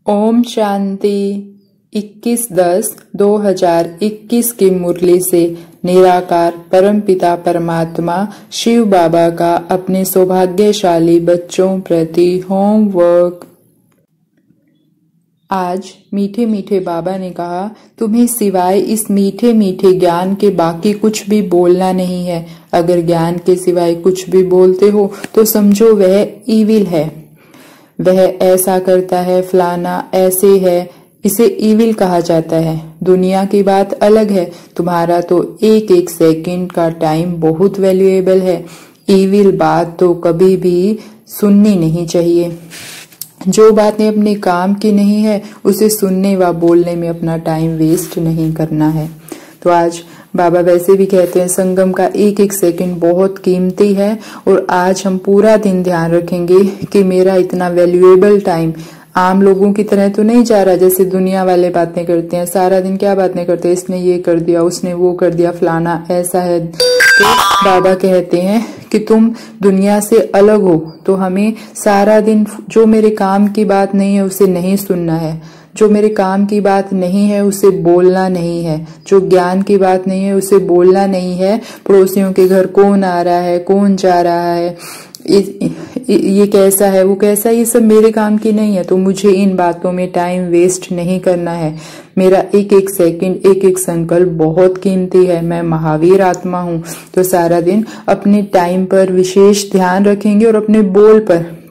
ओम शांति। 21/10/2021 की मुरली से निराकार परमपिता परमात्मा शिव बाबा का अपने सौभाग्यशाली बच्चों प्रति होमवर्क। आज मीठे मीठे बाबा ने कहा, तुम्हें सिवाय इस मीठे मीठे ज्ञान के बाकी कुछ भी बोलना नहीं है। अगर ज्ञान के सिवाय कुछ भी बोलते हो तो समझो वह ईविल है, वह ऐसा करता है, फलाना ऐसे है, इसे ईविल कहा जाता है। दुनिया की बात अलग है, तुम्हारा तो एक एक सेकंड का टाइम बहुत वैल्यूएबल है। ईविल बात तो कभी भी सुननी नहीं चाहिए। जो बातें अपने काम की नहीं है उसे सुनने व बोलने में अपना टाइम वेस्ट नहीं करना है। तो आज बाबा वैसे भी कहते हैं संगम का एक एक सेकंड बहुत कीमती है, और आज हम पूरा दिन ध्यान रखेंगे कि मेरा इतना वैल्यूएबल टाइम आम लोगों की तरह तो नहीं जा रहा। जैसे दुनिया वाले बातें करते हैं, सारा दिन क्या बातें करते हैं, इसने ये कर दिया, उसने वो कर दिया, फलाना ऐसा है। तो बाबा कहते हैं कि तुम दुनिया से अलग हो, तो हमें सारा दिन जो मेरे काम की बात नहीं है उसे नहीं सुनना है, जो मेरे काम की बात नहीं है उसे बोलना नहीं है, जो ज्ञान की बात नहीं है उसे बोलना नहीं है। पड़ोसियों के घर कौन आ रहा है, कौन जा रहा है, ये कैसा है, वो कैसा है, ये सब मेरे काम की नहीं है। तो मुझे इन बातों में टाइम वेस्ट नहीं करना है। मेरा एक एक सेकंड, एक एक संकल्प बहुत कीमती है। मैं महावीर आत्मा हूँ। तो सारा दिन अपने टाइम पर विशेष ध्यान रखेंगे और अपने बोल पर।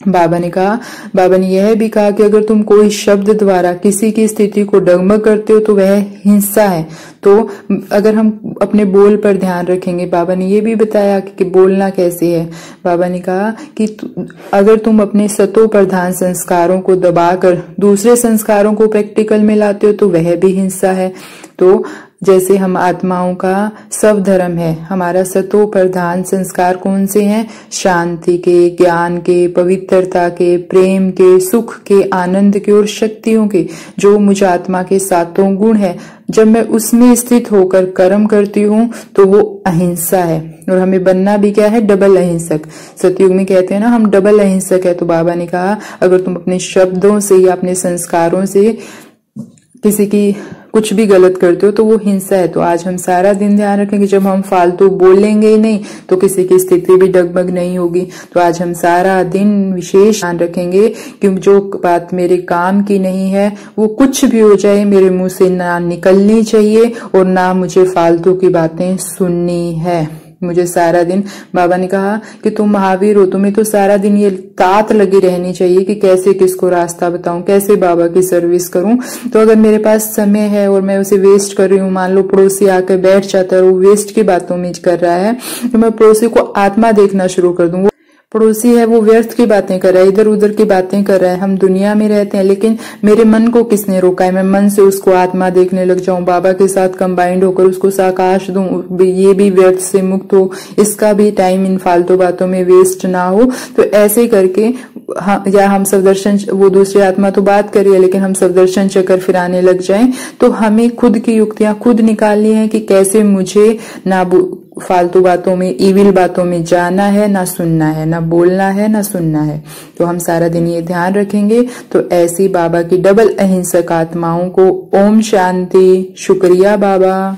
बाबा ने कहा, बाबा ने यह भी कहा कि अगर तुम कोई शब्द द्वारा किसी की स्थिति को डगमग करते हो तो वह हिंसा है। तो अगर हम अपने बोल पर ध्यान रखेंगे, बाबा ने ये भी बताया कि बोलना कैसे है। बाबा ने कहा कि अगर तुम अपने सतो प्रधान संस्कारों को दबाकर दूसरे संस्कारों को प्रैक्टिकल में लाते हो तो वह भी हिंसा है। तो जैसे हम आत्माओं का सब धर्म है, हमारा सतो प्रधान संस्कार कौन से हैं? शांति के, ज्ञान के, पवित्रता के, प्रेम के, सुख के, आनंद के और शक्तियों के, जो मुझ आत्मा के सातों गुण है। जब मैं उसमें स्थित होकर कर्म करती हूँ तो वो अहिंसा है। और हमें बनना भी क्या है? डबल अहिंसक। सतयुग में कहते हैं ना हम डबल अहिंसक है। तो बाबा ने कहा अगर तुम अपने शब्दों से या अपने संस्कारों से किसी की कुछ भी गलत करते हो तो वो हिंसा है। तो आज हम सारा दिन ध्यान रखेंगे, जब हम फालतू बोलेंगे ही नहीं तो किसी की स्थिति भी डगमग नहीं होगी। तो आज हम सारा दिन विशेष ध्यान रखेंगे कि जो बात मेरे काम की नहीं है वो कुछ भी हो जाए मेरे मुंह से ना निकलनी चाहिए, और ना मुझे फालतू की बातें सुननी है। मुझे सारा दिन, बाबा ने कहा कि तुम महावीर हो, तुम्हें तो सारा दिन ये तात लगी रहनी चाहिए कि कैसे किसको रास्ता बताऊं, कैसे बाबा की सर्विस करूं। तो अगर मेरे पास समय है और मैं उसे वेस्ट कर रही हूँ, मान लो पड़ोसी आकर बैठ जाता है और वो वेस्ट की बातों में कर रहा है, तो मैं पड़ोसी को आत्मा देखना शुरू कर दूं। पड़ोसी है वो व्यर्थ की बातें कर रहा है, इधर उधर की बातें कर रहा है। हम दुनिया में रहते हैं, लेकिन मेरे मन को किसने रोका है? मैं मन से उसको आत्मा देखने लग जाऊं, बाबा के साथ कंबाइंड होकर उसको साकाश दूं, ये भी व्यर्थ से मुक्त हो, इसका भी टाइम इन फालतू बातों में वेस्ट ना हो। तो ऐसे करके या हम सवदर्शन, वो दूसरी आत्मा तो बात कर रही है लेकिन हम सवदर्शन चक्कर फिराने लग जाएं। तो हमें खुद की युक्तियां खुद निकालनी है कि कैसे मुझे ना फालतू बातों में, ईविल बातों में जाना है, ना सुनना है, ना बोलना है, ना सुनना है। तो हम सारा दिन ये ध्यान रखेंगे। तो ऐसी बाबा की डबल अहिंसक आत्माओं को ओम शांति। शुक्रिया बाबा।